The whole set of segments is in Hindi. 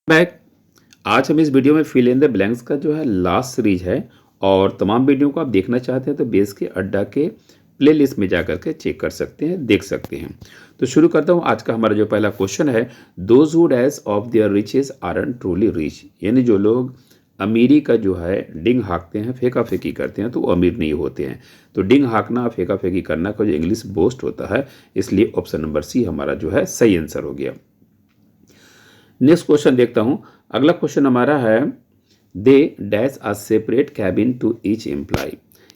बैक। आज हम इस वीडियो में फिल इन द ब्लैंक्स का जो है लास्ट सीरीज है और तमाम वीडियो को आप देखना चाहते हैं तो बेस के अड्डा के प्लेलिस्ट में जा करके चेक कर सकते हैं, देख सकते हैं। तो शुरू करता हूं। आज का हमारा जो पहला क्वेश्चन है, those who dash of their riches aren't truly rich, यानी जो लोग अमीरी का जो है डिंग हाँकते हैं, फेंका फेंकी करते हैं तो वो अमीर नहीं होते हैं। तो डिंग हाँकना, फेंका फेंकी करना का जो इंग्लिश बोस्ट होता है, इसलिए ऑप्शन नंबर सी हमारा जो है सही आंसर हो गया। नेक्स्ट क्वेश्चन देखता हूं। अगला क्वेश्चन हमारा है, they dash a separate cabin to each employee,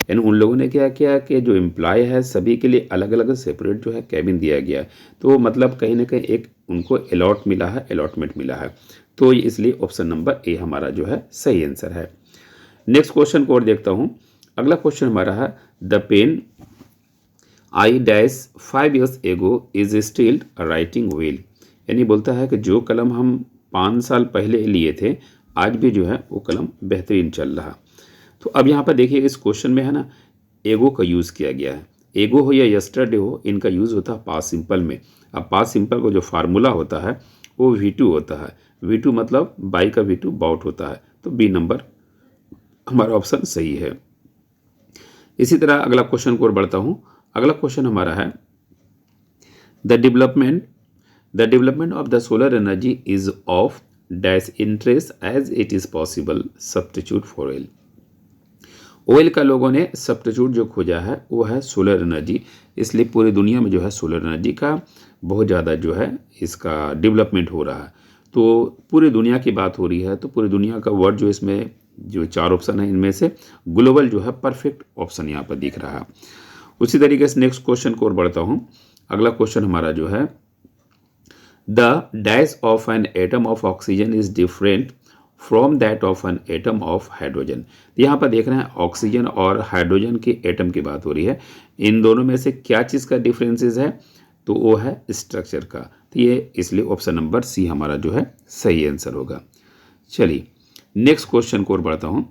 यानी उन लोगों ने क्या किया कि जो एम्प्लॉय है सभी के लिए अलग अलग सेपरेट जो है कैबिन दिया गया है। तो मतलब कहीं ना कहीं एक उनको अलॉटमेंट मिला है। तो इसलिए ऑप्शन नंबर ए हमारा जो है सही आंसर है। नेक्स्ट क्वेश्चन को और देखता हूँ। अगला क्वेश्चन हमारा है, the pen I dash 5 years ago is still writing well, यानी बोलता है कि जो कलम हम 5 साल पहले लिए थे आज भी जो है वो कलम बेहतरीन चल रहा। तो अब यहाँ पर देखिए इस क्वेश्चन में है ना, एगो का यूज़ किया गया है। एगो हो या यस्टरडे हो, इनका यूज़ होता है पास्ट सिंपल में। अब पास्ट सिंपल का जो फार्मूला होता है वो V2 होता है। V2 मतलब बाई का V2 बाउट होता है। तो बी नंबर हमारा ऑप्शन सही है। इसी तरह अगला क्वेश्चन को और बढ़ता हूँ। अगला क्वेश्चन हमारा है, the development of the solar energy is of dash interest as it is possible substitute for oil. Oil का लोगों ने सब्स्टिट्यूट जो खोजा है वो है सोलर एनर्जी, इसलिए पूरी दुनिया में जो है सोलर एनर्जी का बहुत ज़्यादा जो है इसका डेवलपमेंट हो रहा है। तो पूरी दुनिया की बात हो रही है, तो पूरी दुनिया का वर्ड जो इसमें जो 4 ऑप्शन है इनमें से ग्लोबल जो है परफेक्ट ऑप्शन यहाँ पर दिख रहा है। उसी तरीके से नेक्स्ट क्वेश्चन को और बढ़ता हूँ। अगला क्वेश्चन हमारा जो है, the dash of an atom of oxygen is different from that of an atom of hydrogen. यहाँ पर देख रहे हैं ऑक्सीजन और हाइड्रोजन के एटम की बात हो रही है। इन दोनों में से क्या चीज़ का डिफरेंसेस है, तो वो है स्ट्रक्चर का। तो ये इसलिए ऑप्शन नंबर सी हमारा जो है सही आंसर होगा। चलिए नेक्स्ट क्वेश्चन को और बढ़ता हूँ।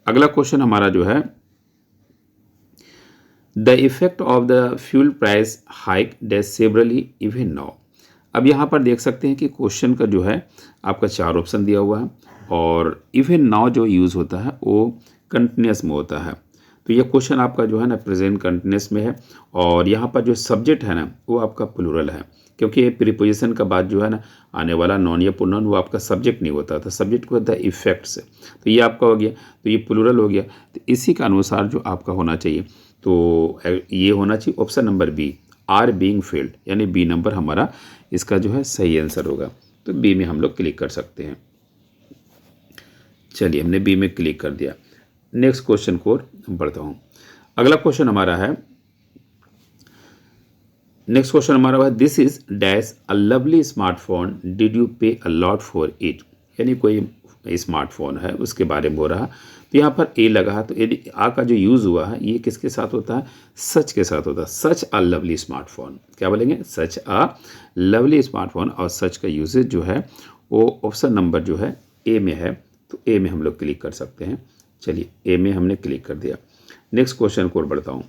अगला क्वेश्चन हमारा जो है, the effect of the fuel price hike dash severally even now. अब यहाँ पर देख सकते हैं कि क्वेश्चन का जो है आपका 4 ऑप्शन दिया हुआ है और इवन नाउ जो यूज़ होता है वो कंटिन्यूस में होता है। तो ये क्वेश्चन आपका जो है ना प्रेजेंट कंटिन्यूस में है और यहाँ पर जो सब्जेक्ट है ना वो आपका प्लूरल है, क्योंकि ये प्रीपोजिशन का बाद जो है ना आने वाला नॉन या प्रोनाउन वो आपका सब्जेक्ट नहीं होता था, सब्जेक्ट को होता है इफेक्ट्स। तो ये आपका हो गया, तो ये प्लूरल हो गया। तो इसी के अनुसार जो आपका होना चाहिए तो ये होना चाहिए option number B, are being field, यानी बी नंबर हमारा इसका जो है सही आंसर होगा। तो बी में हम लोग क्लिक कर सकते हैं। चलिए हमने बी में क्लिक कर दिया। नेक्स्ट क्वेश्चन को बढ़ता हूँ। अगला क्वेश्चन हमारा है, नेक्स्ट क्वेश्चन हमारा है, this is dash a lovely smartphone did you पे अ लॉट फॉर इट, यानी कोई स्मार्टफोन है उसके बारे में हो रहा। तो यहाँ पर ए लगा, तो यदि आ का जो यूज़ हुआ है ये किसके साथ होता है, सच के साथ होता है। सच अ लवली स्मार्टफोन, क्या बोलेंगे, सच अ लवली स्मार्टफोन। और सच का यूजेज जो है वो ऑप्शन नंबर जो है ए में है। तो ए में हम लोग क्लिक कर सकते हैं। चलिए ए में हमने क्लिक कर दिया। नेक्स्ट क्वेश्चन को और बढ़ता हूँ।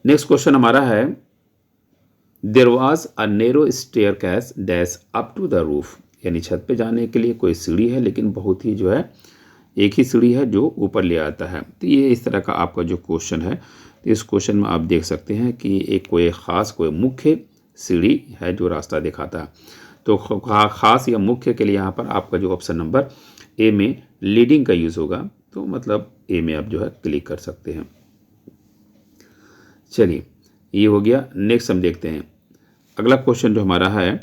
नेक्स्ट क्वेश्चन हमारा है, there was a narrow staircase dash up to the roof, यानी छत पे जाने के लिए कोई सीढ़ी है लेकिन बहुत ही जो है एक ही सीढ़ी है जो ऊपर ले आता है। तो ये इस तरह का आपका जो क्वेश्चन है, तो इस क्वेश्चन में आप देख सकते हैं कि एक कोई ख़ास कोई मुख्य सीढ़ी है जो रास्ता दिखाता है। तो ख़ास या मुख्य के लिए यहाँ पर आपका जो ऑप्शन नंबर ए में लीडिंग का यूज़ होगा। तो मतलब ए में आप जो है क्लिक कर सकते हैं। चलिए ये हो गया। नेक्स्ट हम देखते हैं अगला क्वेश्चन जो हमारा है,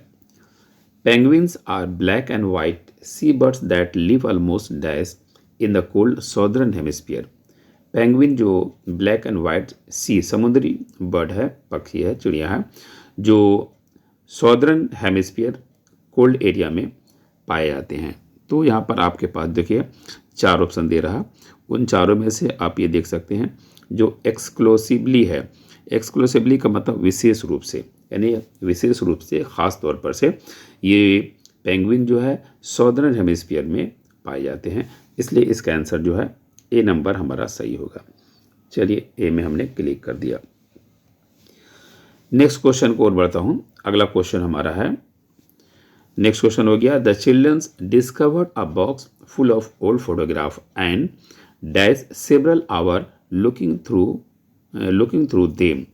penguins are black and white sea birds that live almost dash in the cold southern hemisphere. Penguin जो ब्लैक एंड वाइट सी समुद्री बर्ड है, पक्षी है, चिड़िया है, जो सॉदर्न हेमिस्फीयर कोल्ड एरिया में पाए जाते हैं। तो यहाँ पर आपके पास देखिए 4 ऑप्शन दे रहा। उन चारों में से आप ये देख सकते हैं जो एक्सक्लूसिवली है। एक्सक्लूसिवली का मतलब विशेष रूप से, यानी विशेष रूप से ख़ास तौर पर से ये पेंगुइन जो है सॉदर्न हेमिस्फीयर में पाए जाते हैं, इसलिए इसका आंसर जो है ए नंबर हमारा सही होगा। चलिए ए में हमने क्लिक कर दिया। नेक्स्ट क्वेश्चन को और बढ़ता हूँ। अगला क्वेश्चन हमारा है, नेक्स्ट क्वेश्चन हो गया, the childrens discovered a box full of old photograph and dash several hour looking through them.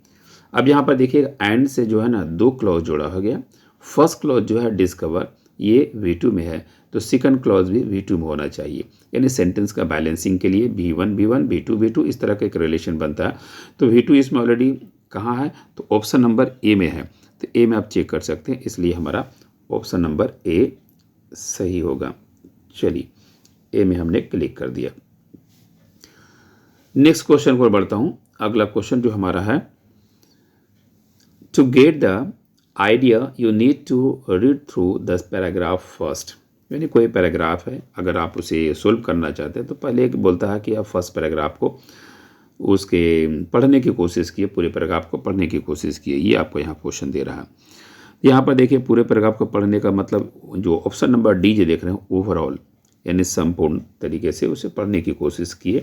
अब यहाँ पर देखिए एंड से जो है ना दो क्लॉज जोड़ा हो गया। फर्स्ट क्लॉज जो है डिस्कवर, ये V2 में है, तो सेकंड क्लॉज भी V2 में होना चाहिए। यानी सेंटेंस का बैलेंसिंग के लिए V1 V1 V2 V2 इस तरह का एक रिलेशन बनता है। तो V2 इसमें ऑलरेडी कहाँ है, तो ऑप्शन नंबर ए में है। तो ए में आप चेक कर सकते हैं, इसलिए हमारा ऑप्शन नंबर ए सही होगा। चलिए ए में हमने क्लिक कर दिया। नेक्स्ट क्वेश्चन पर बढ़ता हूँ। अगला क्वेश्चन जो हमारा है, to get the idea you need to read through the paragraph first. यानी कोई पैराग्राफ है, अगर आप उसे सोल्व करना चाहते हैं तो पहले एक बोलता है कि आप फर्स्ट पैराग्राफ को उसके पढ़ने की कोशिश किए, पूरे पैराग्राफ को पढ़ने की कोशिश किए। ये आपको यहाँ क्वेश्चन दे रहा है। यहाँ पर देखिए पूरे पैराग्राफ को पढ़ने का मतलब जो ऑप्शन नंबर डी जो देख रहे हैं ओवरऑल, यानी संपूर्ण तरीके से उसे पढ़ने की कोशिश किए।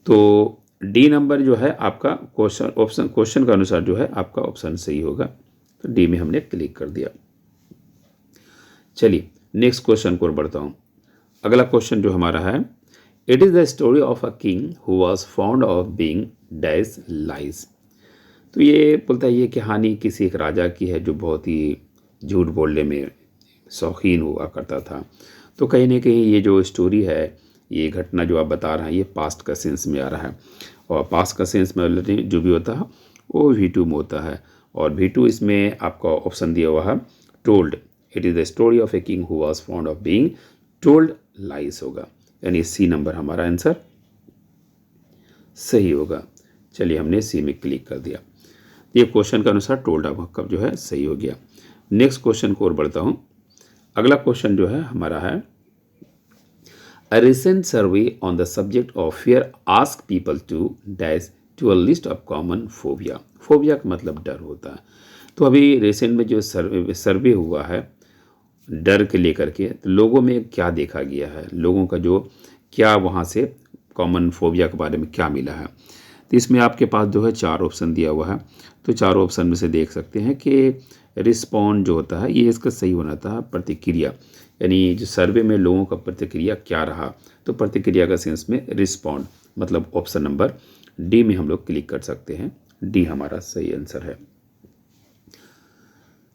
तो डी नंबर जो है आपका क्वेश्चन का अनुसार जो है आपका ऑप्शन सही होगा। तो डी में हमने क्लिक कर दिया। चलिए नेक्स्ट क्वेश्चन को बढ़ता हूँ। अगला क्वेश्चन जो हमारा है, it is the story of a king who was found of being dash lies. तो ये बोलता है ये कहानी किसी एक राजा की है जो बहुत ही झूठ बोलने में शौकीन हुआ करता था। तो कहीं ना कहीं ये जो स्टोरी है, ये घटना जो आप बता रहे हैं, ये पास्ट का सेंस में आ रहा है। और पास्ट का सेंस में जो भी होता है वो V2 में होता है। और V2 इसमें आपका ऑप्शन दिया हुआ है told. It is the story of a king who was found of being told lies होगा। यानी सी नंबर हमारा आंसर सही होगा। चलिए हमने सी में क्लिक कर दिया। ये क्वेश्चन के अनुसार टोल्ड आपका जो है सही हो गया। नेक्स्ट क्वेश्चन को और बढ़ता हूँ। अगला क्वेश्चन जो है हमारा है, A recent survey on the subject of fear asked people to dash to a list of common phobia। Phobia का मतलब डर होता है। तो अभी रिसेंट में जो सर्वे हुआ है डर के लेकर के, तो लोगों में क्या देखा गया है, लोगों का जो क्या वहाँ से कॉमन फोबिया के बारे में क्या मिला है। तो इसमें आपके पास जो है 4 ऑप्शन दिया हुआ है। तो 4 ऑप्शन में से देख सकते हैं कि रिस्पॉन्ड जो होता है ये इसका सही होना था प्रतिक्रिया, यानी जो सर्वे में लोगों का प्रतिक्रिया क्या रहा। तो प्रतिक्रिया का सेंस में रिस्पॉन्ड, मतलब ऑप्शन नंबर डी में हम लोग क्लिक कर सकते हैं। डी हमारा सही आंसर है।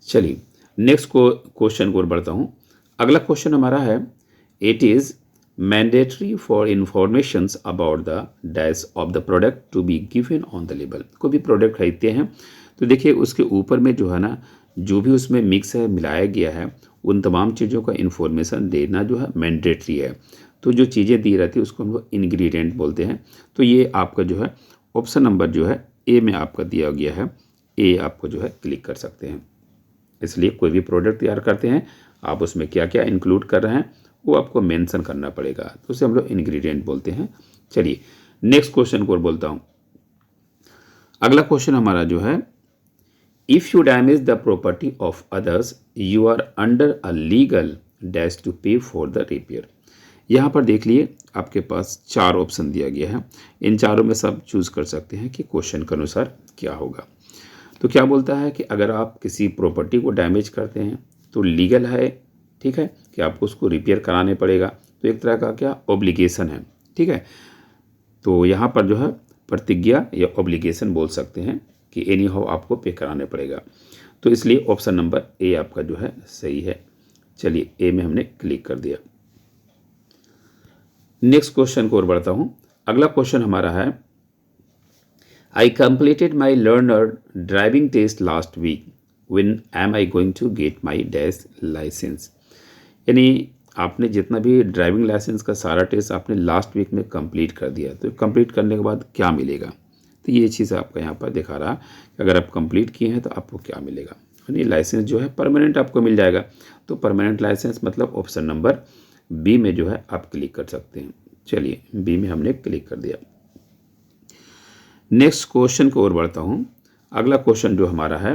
चलिए नेक्स्ट क्वेश्चन को बढ़ता हूँ। अगला क्वेश्चन हमारा है, it is mandatory for informations about the dash of the product to be given on the label. कोई भी प्रोडक्ट खरीदते हैं तो देखिए उसके ऊपर में जो है ना, जो भी उसमें मिक्स है, मिलाया गया है, उन तमाम चीज़ों का इन्फॉर्मेशन देना जो है मैंडेटरी है। तो जो चीज़ें दी रहती है उसको हम लोग इंग्रेडिएंट बोलते हैं। तो ये आपका जो है ऑप्शन नंबर जो है ए में आपका दिया गया है। ए आपको जो है क्लिक कर सकते हैं। इसलिए कोई भी प्रोडक्ट तैयार करते हैं आप उसमें क्या क्या इंक्लूड कर रहे हैं वो आपको मेंशन करना पड़ेगा। तो उसे हम लोग इंग्रेडिएंट बोलते हैं। चलिए नेक्स्ट क्वेश्चन को बोलता हूँ। अगला क्वेश्चन हमारा जो है, if you damage the property of others you are under a legal dash to pay for the repair. यहाँ पर देख लिए आपके पास 4 ऑप्शन दिया गया है। इन चारों में सब चूज़ कर सकते हैं कि क्वेश्चन के अनुसार क्या होगा। तो क्या बोलता है कि अगर आप किसी प्रॉपर्टी को डैमेज करते हैं तो लीगल है, ठीक है, कि आपको उसको रिपेयर कराने पड़ेगा। तो एक तरह का क्या ऑब्लिगेशन है, ठीक है। तो यहाँ पर जो है प्रतिज्ञा या ऑब्लिगेशन बोल सकते हैं कि एनी हाउ आपको पे कराने पड़ेगा। तो इसलिए ऑप्शन नंबर ए आपका जो है सही है। चलिए ए में हमने क्लिक कर दिया। नेक्स्ट क्वेश्चन को और बढ़ता हूँ। अगला क्वेश्चन हमारा है, I completed my learner driving test last week, when am I going to get my dash licence. यानी आपने जितना भी ड्राइविंग लाइसेंस का सारा टेस्ट आपने लास्ट वीक में कंप्लीट कर दिया। तो कंप्लीट करने के बाद क्या मिलेगा, तो ये चीज़ आपका यहाँ पर दिखा रहा कि अगर आप कंप्लीट किए हैं तो आपको क्या मिलेगा। यानी लाइसेंस जो है परमानेंट आपको मिल जाएगा। तो परमानेंट लाइसेंस मतलब ऑप्शन नंबर बी में जो है आप क्लिक कर सकते हैं। चलिए बी में हमने क्लिक कर दिया। नेक्स्ट क्वेश्चन को और बढ़ता हूँ। अगला क्वेश्चन जो हमारा है,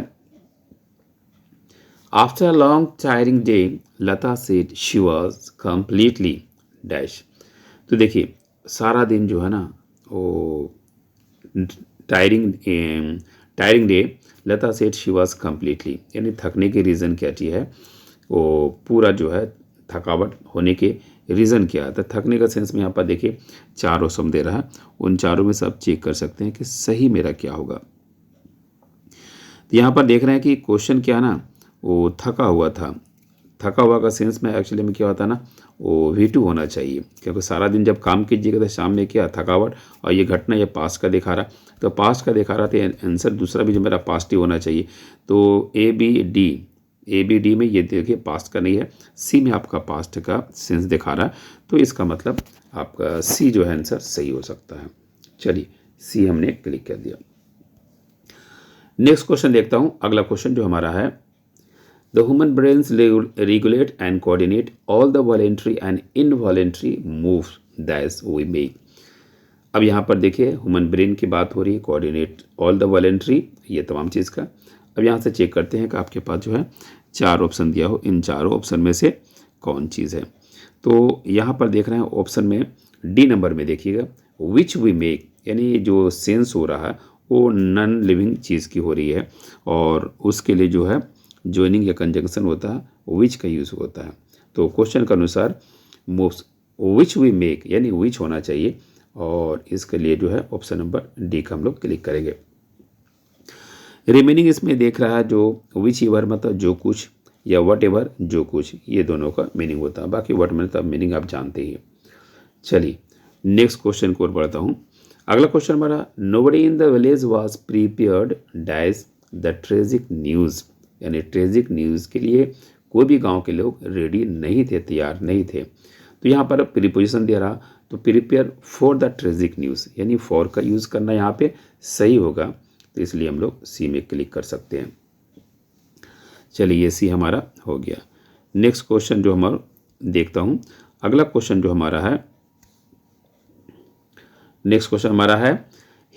after a long tiring day Lata said she was completely dash. तो देखिए सारा दिन जो है ना वो tiring day Lata said she was completely, यानी थकने की रीज़न क्या चीज़ है, वो पूरा जो है थकावट होने के रीज़न क्या है। तो थकने का सेंस में यहाँ पर देखिए 4 ऑप्शन दे रहा है, उन चारों में से आप चेक कर सकते हैं कि सही मेरा क्या होगा। तो यहाँ पर देख रहे हैं कि क्वेश्चन क्या है ना, वो थका हुआ था। थका हुआ का सेंस में एक्चुअली में क्या होता है ना, वो V2 होना चाहिए, क्योंकि सारा दिन जब काम कीजिएगा तो शाम में क्या थकावट, और ये घटना ये पास्ट का दिखा रहा, तो पास्ट का दिखा रहा तो आंसर दूसरा भी जो मेरा पास्ट ही होना चाहिए। तो ए बी डी में ये देखिए पास्ट का नहीं है, सी में आपका पास्ट का सेंस दिखा रहा है, तो इसका मतलब आपका सी जो है आंसर सही हो सकता है। चलिए सी हमने क्लिक कर दिया। नेक्स्ट क्वेश्चन देखता हूँ। अगला क्वेश्चन जो हमारा है, The human brains regulate and coordinate all the voluntary and involuntary moves that we make. अब यहाँ पर देखिए ह्यूमन ब्रेन की बात हो रही है, कोऑर्डिनेट ऑल द वॉलेंट्री, ये तमाम चीज़ का। अब यहाँ से चेक करते हैं कि आपके पास जो है 4 ऑप्शन दिया हो, इन चारों ऑप्शन में से कौन चीज़ है। तो यहाँ पर देख रहे हैं ऑप्शन में डी नंबर में देखिएगा, विच वी मेक, यानी जो सेंस हो रहा है वो नॉन लिविंग चीज़ की हो रही है, और उसके लिए जो है ज्वाइनिंग या कंजंक्शन होता है, विच का यूज़ होता है। तो क्वेश्चन के अनुसार मोस्ट विच वी मेक यानी विच होना चाहिए, और इसके लिए जो है ऑप्शन नंबर डी का हम लोग क्लिक करेंगे। रिमेनिंग इसमें देख रहा है जो विच एवर मतलब जो कुछ, या वट एवर जो कुछ, ये दोनों का मीनिंग होता है। बाकी वट मतलब मीनिंग आप जानते ही। चलिए नेक्स्ट क्वेश्चन को बढ़ता हूँ। अगला क्वेश्चन हमारा, nobody in the village was prepared dash the tragic news, यानी ट्रेजिक न्यूज़ के लिए कोई भी गांव के लोग रेडी नहीं थे, तैयार नहीं थे। तो यहाँ पर प्रीपोजिशन दे रहा, तो prepare for the tragic news, यानी फॉर का यूज़ करना यहाँ पे सही होगा, तो इसलिए हम लोग सी में क्लिक कर सकते हैं। चलिए ये सी हमारा हो गया। नेक्स्ट क्वेश्चन जो हमारा देखता हूँ। अगला क्वेश्चन जो हमारा है, नेक्स्ट क्वेश्चन हमारा है,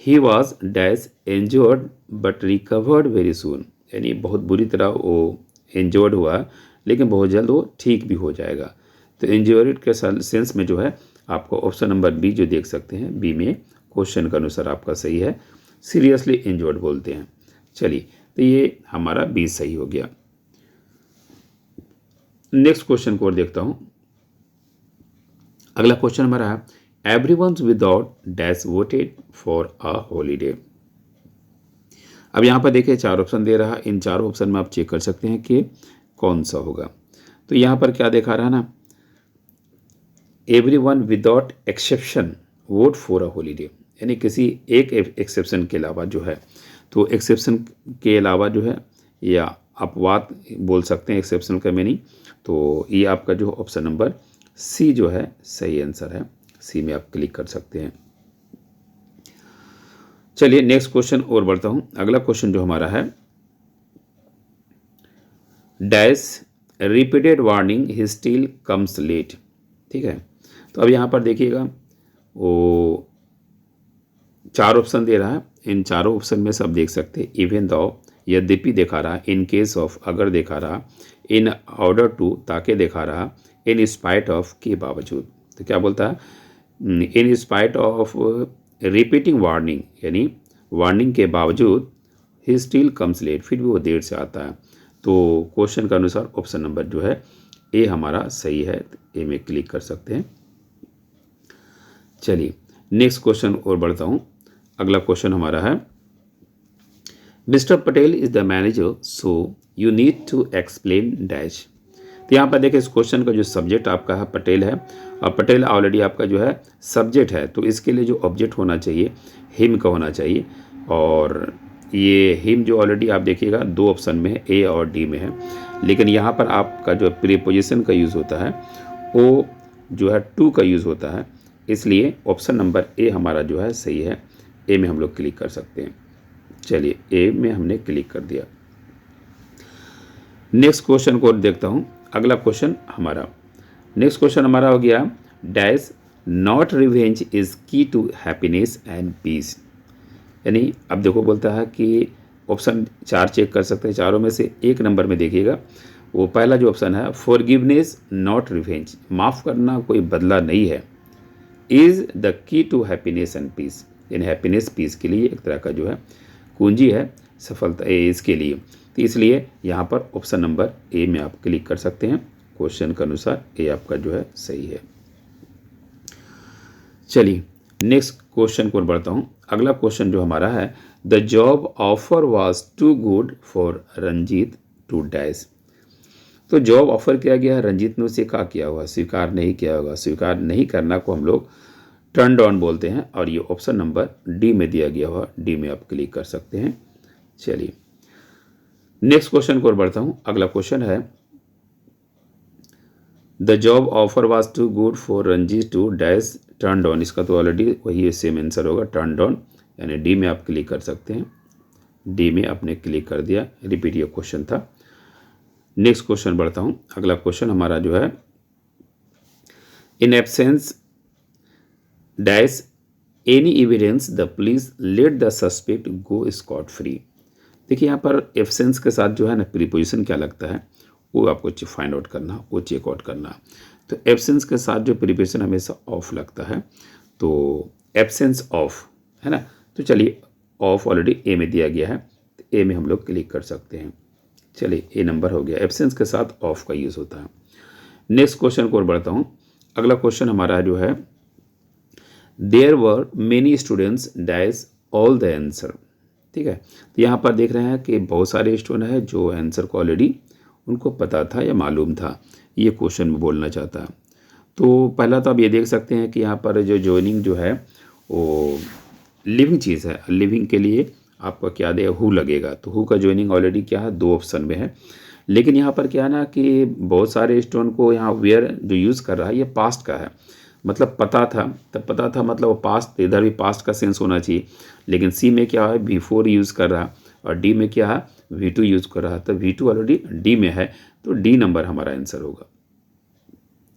he was dash injured but recovered very soon, यानी बहुत बुरी तरह वो इंजर्ड हुआ, लेकिन बहुत जल्द वो ठीक भी हो जाएगा। तो इंजर्ड के सेंस में जो है आपको ऑप्शन नंबर बी जो देख सकते हैं, बी में क्वेश्चन के अनुसार आपका सही है, सीरियसली इंजर्ड बोलते हैं। चलिए तो ये हमारा बी सही हो गया। नेक्स्ट क्वेश्चन को और देखता हूँ। अगला क्वेश्चन हमारा है, everyone's without dash voted for a holiday. अब यहाँ पर देखिए 4 ऑप्शन दे रहा है, इन 4 ऑप्शन में आप चेक कर सकते हैं कि कौन सा होगा। तो यहाँ पर क्या दिखा रहा है ना, everyone without exception vote for a holiday, यानी किसी एक एक्सेप्शन के अलावा जो है, तो एक्सेप्शन के अलावा जो है, या अपवाद बोल सकते हैं एक्सेप्शन का मीनिंग। तो ये आपका जो ऑप्शन नंबर सी जो है सही आंसर है, सी में आप क्लिक कर सकते हैं। चलिए नेक्स्ट क्वेश्चन और बढ़ता हूं। अगला क्वेश्चन जो हमारा है, dash repeated warning he still comes late, ठीक है। तो अब यहाँ पर देखिएगा वो 4 ऑप्शन दे रहा है, इन चारों ऑप्शन में सब देख सकते हैं, इवन दो, यद्यपि दिखा रहा, इन केस ऑफ अगर दिखा रहा, इन ऑर्डर टू ताकि दिखा रहा, इन स्पाइट ऑफ के बावजूद। तो क्या बोलता है, in spite of repeating warning, यानी वार्निंग के बावजूद ही स्टिल कम्स लेट, फिर भी वो देर से आता है। तो क्वेश्चन के अनुसार ऑप्शन नंबर जो है ए हमारा सही है, ए में क्लिक कर सकते हैं। चलिए नेक्स्ट क्वेश्चन और बढ़ता हूँ। अगला क्वेश्चन हमारा है, Mister Patel is the manager so you need to explain dash. तो यहाँ पर देखिए इस क्वेश्चन का जो सब्जेक्ट आपका है पटेल है, और पटेल ऑलरेडी आपका जो है सब्जेक्ट है, तो इसके लिए जो ऑब्जेक्ट होना चाहिए हिम का होना चाहिए, और ये हिम जो ऑलरेडी आप देखिएगा 2 ऑप्शन में है, ए और डी में है, लेकिन यहाँ पर आपका जो प्रीपोजिशन का यूज़ होता है वो जो है टू का यूज़ होता है, इसलिए ऑप्शन नंबर ए हमारा जो है सही है, ए में हम लोग क्लिक कर सकते हैं। चलिए ए में हमने क्लिक कर दिया। नेक्स्ट क्वेश्चन को देखता हूँ। अगला क्वेश्चन हमारा, नेक्स्ट क्वेश्चन हमारा हो गया, डैश नॉट रिवेंज इज की टू हैप्पीनेस एंड पीस, यानी अब देखो बोलता है कि ऑप्शन 4 चेक कर सकते हैं, चारों में से एक नंबर में देखिएगा, वो पहला जो ऑप्शन है फॉरगिवनेस नॉट रिवेंज, माफ़ करना कोई बदला नहीं है, is the key to happiness and peace, यानी हैप्पीनेस पीस के लिए एक तरह का जो है कुंजी है सफलता इसके लिए। तो इसलिए यहाँ पर ऑप्शन नंबर ए में आप क्लिक कर सकते हैं। क्वेश्चन के अनुसार ए आपका जो है सही है। चलिए नेक्स्ट क्वेश्चन को बढ़ता हूँ। अगला क्वेश्चन जो हमारा है, the job offer was too good for Ranjit to dash. तो जॉब ऑफर किया गया है, रंजीत ने उसे क्या किया हुआ, स्वीकार नहीं किया होगा। स्वीकार नहीं करना को हम लोग टर्न डाउन बोलते हैं और ये ऑप्शन नंबर डी में दिया गया हुआ, डी में आप क्लिक कर सकते हैं। चलिए नेक्स्ट क्वेश्चन को बढ़ता हूँ। अगला क्वेश्चन है, the job offer was too good for Ranjit to dash turn down. इसका तो ऑलरेडी वही सेम आंसर होगा, टर्न डाउन, यानी डी में आप क्लिक कर सकते हैं। डी में आपने क्लिक कर दिया, रिपीट ये क्वेश्चन था। नेक्स्ट क्वेश्चन बढ़ता हूँ। अगला क्वेश्चन हमारा जो है, in absence dash any evidence the police let the suspect go Scott free. देखिए यहाँ पर एब्सेंस के साथ जो है ना प्रीपोजिशन क्या लगता है वो आपको फाइंड आउट करना, वो चेक आउट करना। तो एब्सेंस के साथ जो प्रीपोजिशन हमेशा ऑफ लगता है, तो एब्सेंस ऑफ है ना। तो चलिए ऑफ ऑलरेडी ए में दिया गया है, तो ए में हम लोग क्लिक कर सकते हैं। चलिए ए नंबर हो गया, एब्सेंस के साथ ऑफ का यूज़ होता है। नेक्स्ट क्वेश्चन को और बढ़ता हूँ। अगला क्वेश्चन हमारा जो है, there were many students dash all the answer. ठीक है, तो यहाँ पर देख रहे हैं कि बहुत सारे स्टूडेंट हैं जो आंसर को ऑलरेडी उनको पता था या मालूम था, ये क्वेश्चन में बोलना चाहता है। तो पहला तो आप ये देख सकते हैं कि यहाँ पर जो जॉइनिंग जो है वो लिविंग चीज़ है। लिविंग के लिए आपका क्या दे, हु लगेगा, तो हु का जॉइनिंग ऑलरेडी क्या है, दो ऑप्शन में है। लेकिन यहाँ पर क्या है ना कि बहुत सारे स्टूडेंट को यहाँ वेयर जो यूज़ कर रहा है ये पास्ट का है, मतलब पता था, तब पता था मतलब वो पास्ट, इधर भी पास्ट का सेंस होना चाहिए। लेकिन सी में क्या है, V4 यूज़ कर रहा और डी में क्या है, V2 यूज़ कर रहा, तो V2 ऑलरेडी डी में है, तो डी नंबर हमारा आंसर होगा।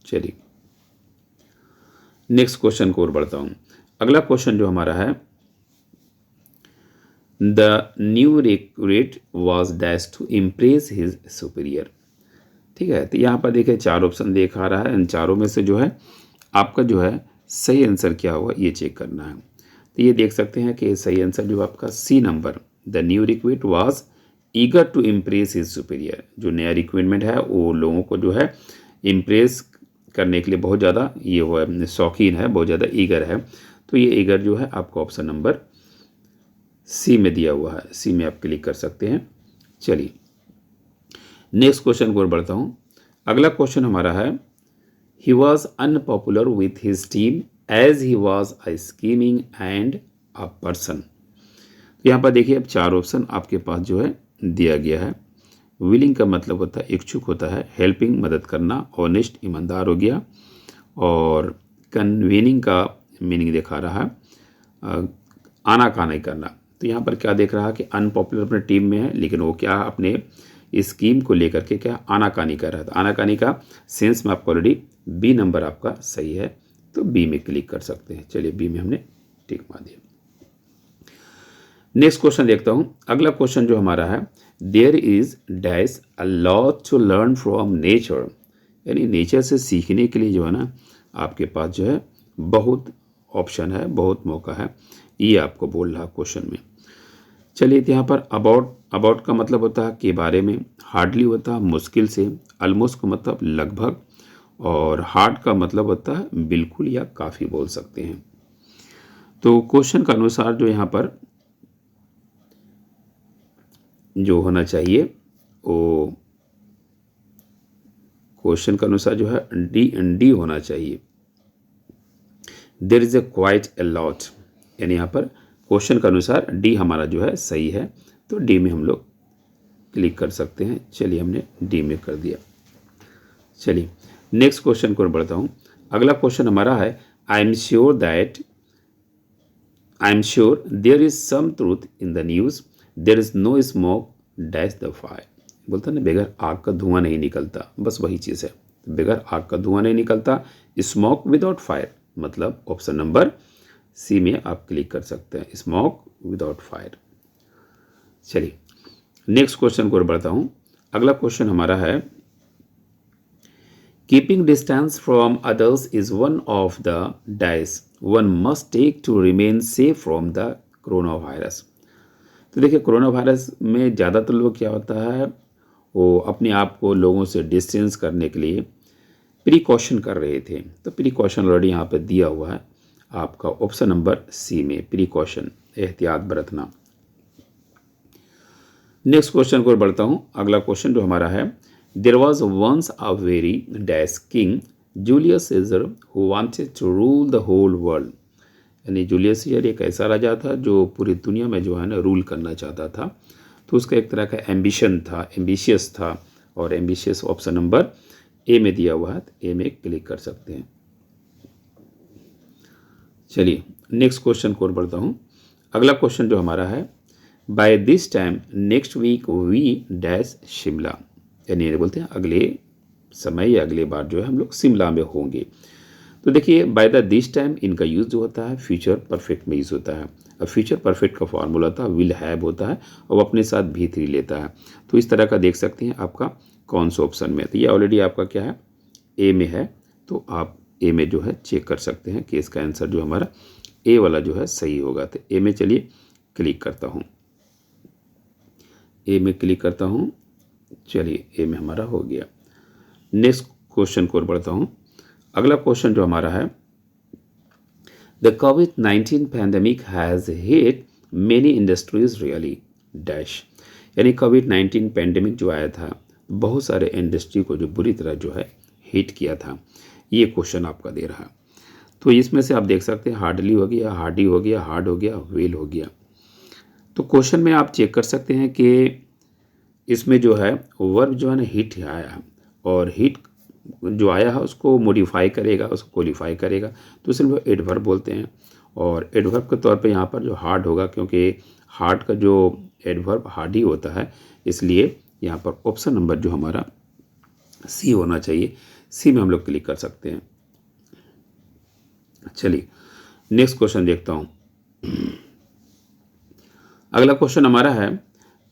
चलिए नेक्स्ट क्वेश्चन को और बढ़ता हूँ। अगला क्वेश्चन जो हमारा है, the new recruit was dash to impress his superior. ठीक है, तो यहाँ पर देखिए चार ऑप्शन देखा रहा है, इन चारों में से जो है आपका जो है सही आंसर क्या होगा ये चेक करना है। तो ये देख सकते हैं कि सही आंसर जो आपका C number, the new recruit was eager to impress his superior. जो नया रिक्रूटमेंट है वो लोगों को जो है इम्प्रेस करने के लिए बहुत ज़्यादा ये हुआ शौकीन है, बहुत ज़्यादा ईगर है। तो ये ईगर जो है आपका ऑप्शन नंबर सी में दिया हुआ है, सी में आप क्लिक कर सकते हैं। चलिए नेक्स्ट क्वेश्चन को बढ़ता हूँ। अगला क्वेश्चन हमारा है, he was unpopular with his team as he was a scheming and a person. तो यहाँ पर देखिए अब चार ऑप्शन आपके पास जो है दिया गया है। विलिंग का मतलब होता है इच्छुक होता है, हेल्पिंग मदद करना, ऑनेस्ट ईमानदार हो गया, और कन्वीनिंग का मीनिंग दिखा रहा है आनाकानी करना। तो यहाँ पर क्या देख रहा है कि अनपॉपुलर अपने टीम में है, लेकिन वो क्या अपने स्कीम को लेकर के क्या आनाकानी कर रहा था। आनाकानी का सेंस में आपको ऑलरेडी बी नंबर आपका सही है, तो बी में क्लिक कर सकते हैं। चलिए बी में हमने टिक मार दिया। नेक्स्ट क्वेश्चन देखता हूँ। अगला क्वेश्चन जो हमारा है, there is dash a lot to learn from nature. यानी नेचर से सीखने के लिए जो है ना आपके पास जो है बहुत ऑप्शन है, बहुत मौका है, ये आपको बोल रहा क्वेश्चन में। चलिए यहाँ पर अबाउट का मतलब होता है के बारे में, हार्डली होता है मुश्किल से, ऑलमोस्ट का मतलब लगभग, और हार्ड का मतलब होता है बिल्कुल या काफ़ी बोल सकते हैं। तो क्वेश्चन का अनुसार जो यहाँ पर जो होना चाहिए वो क्वेश्चन का अनुसार जो है डी होना चाहिए। There is a quite a lot, यानी यहाँ पर क्वेश्चन के अनुसार डी हमारा जो है सही है, तो डी में हम लोग क्लिक कर सकते हैं। चलिए हमने डी में कर दिया। चलिए नेक्स्ट क्वेश्चन को बढ़ता हूँ। अगला क्वेश्चन हमारा है, I am sure there is some truth in the news, there is no smoke dash the fire. बोलता ना बगैर आग का धुआं नहीं निकलता, बस वही चीज़ है, बगैर आग का धुआं नहीं निकलता, स्मोक विदाउट फायर, मतलब ऑप्शन नंबर सी में आप क्लिक कर सकते हैं, स्मोक विदाउट फायर। चलिए नेक्स्ट क्वेश्चन को बढ़ता हूँ। अगला क्वेश्चन हमारा है, keeping distance from others is one of the dash one must take to remain safe from the corona virus. तो देखिए कोरोना वायरस में ज़्यादातर लोग क्या होता है, वो अपने आप को लोगों से डिस्टेंस करने के लिए प्रिकॉशन कर रहे थे। तो प्रिकॉशन ऑलरेडी यहाँ पर दिया हुआ है आपका ऑप्शन नंबर सी में, प्रिकॉशन, एहतियात बरतना। नेक्स्ट क्वेश्चन को बढ़ता हूँ। अगला क्वेश्चन जो हमारा है, there was once a very dash king Julius Caesar who wanted to rule the whole world. यानी जूलियस सीजर एक ऐसा राजा था जो पूरी दुनिया में जो है ना रूल करना चाहता था। तो उसका एक तरह का एम्बिशन था, एम्बिशियस था, और एम्बिशियस ऑप्शन नंबर ए में दिया हुआ है, तो ए में क्लिक कर सकते हैं। चलिए नेक्स्ट क्वेश्चन को बढ़ता हूँ। अगला क्वेश्चन जो हमारा है, by this time next week we dash Shimla. यानी बोलते हैं अगले समय या अगले बार जो है हम लोग शिमला में होंगे। तो देखिए बाय द दिस टाइम इनका यूज़ जो होता है फ्यूचर परफेक्ट में यूज़ होता है। अब फ्यूचर परफेक्ट का फॉर्मूला था विल हैव होता है और अपने साथ भी थ्री लेता है। तो इस तरह का देख सकते हैं आपका कौन सा ऑप्शन में। तो ये ऑलरेडी आपका क्या है, ए में है, तो आप ए में जो है चेक कर सकते हैं कि इसका आंसर जो हमारा ए वाला जो है सही होगा। तो ए में चलिए क्लिक करता हूँ, ए में क्लिक करता हूँ। चलिए ए में हमारा हो गया। नेक्स्ट क्वेश्चन को बढ़ता हूँ। अगला क्वेश्चन जो हमारा है, the covid pandemic has hit many industries really dash. यानी कोविड-19 पैंडेमिक जो आया था बहुत सारे इंडस्ट्री को जो बुरी तरह जो है हिट किया था। ये क्वेश्चन आपका दे रहा है। तो इसमें से आप देख सकते हैं हार्डली हो गया, हार्डी हो गया, हार्ड हो गया, वेल हो गया। तो क्वेश्चन में आप चेक कर सकते हैं कि इसमें जो है वर्ब जो है ना हिट आया है, और हिट जो आया है उसको मॉडिफाई करेगा, उसको क्वालिफाई करेगा, तो सिर्फ एडवर्ब बोलते हैं। और एडवर्ब के तौर पे यहाँ पर जो हार्ड होगा, क्योंकि हार्ड का जो एडवर्ब हार्ड ही होता है, इसलिए यहाँ पर ऑप्शन नंबर जो हमारा सी होना चाहिए। सी में हम लोग क्लिक कर सकते हैं। चलिए नेक्स्ट क्वेश्चन देखता हूँ। अगला क्वेश्चन हमारा है,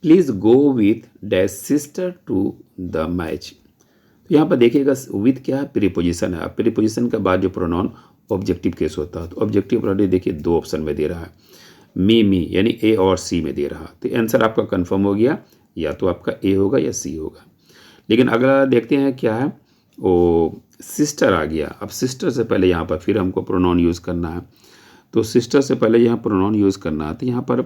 please go with dash sister to the match. तो यहाँ पर देखिएगा विथ क्या है, प्रीपोजिशन है। प्रीपोजिशन के बाद जो प्रोनाउन ऑब्जेक्टिव केस होता है, तो ऑब्जेक्टिव ऑलरेडी देखिए दो ऑप्शन में दे रहा है, मी यानी ए और सी में दे रहा। तो आंसर आपका कंफर्म हो गया, या तो आपका ए होगा या सी होगा। लेकिन अगला देखते हैं क्या है, वो सिस्टर आ गया। अब सिस्टर से पहले यहाँ पर फिर हमको प्रोनाउन यूज़ करना है। तो सिस्टर से पहले यहाँ प्रोनाउन यूज़ करना है, तो यहाँ पर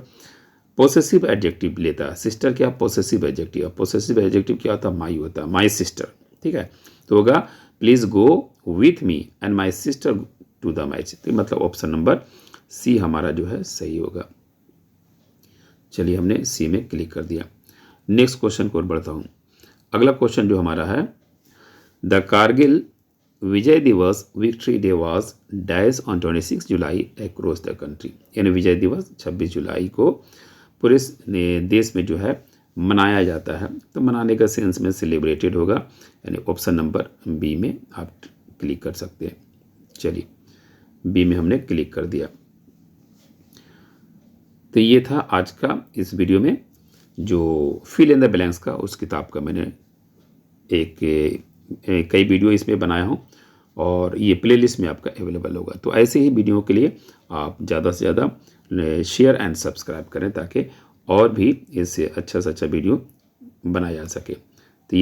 पोसेसिव एडजेक्टिव लेता है। सिस्टर क्या, पोसेसिव एडजेक्टिव। पोसेसिव एडजेक्टिव क्या होता है, माई होता है, माई सिस्टर। ठीक है, तो होगा please go with me and my sister to the match. तो मतलब ऑप्शन नंबर सी हमारा जो है सही होगा। चलिए हमने सी में क्लिक कर दिया। नेक्स्ट क्वेश्चन को बढ़ता हूँ। अगला क्वेश्चन जो हमारा है, द कारगिल विजय दिवस victory day was dash on 26 July across the country. यानी विजय दिवस 26 जुलाई को पूरे देश में जो है मनाया जाता है। तो मनाने का सेंस में सेलिब्रेटेड होगा, यानी ऑप्शन नंबर बी में आप क्लिक कर सकते हैं। चलिए बी में हमने क्लिक कर दिया। तो ये था आज का इस वीडियो में जो फिल इन द ब्लैंक्स का उस किताब का मैंने कई वीडियो इसमें बनाया हूँ, और ये प्लेलिस्ट में आपका अवेलेबल होगा। तो ऐसे ही वीडियो के लिए आप ज़्यादा से ज़्यादा शेयर एंड सब्सक्राइब करें, ताकि और भी इससे अच्छा से अच्छा वीडियो बनाया जा सके।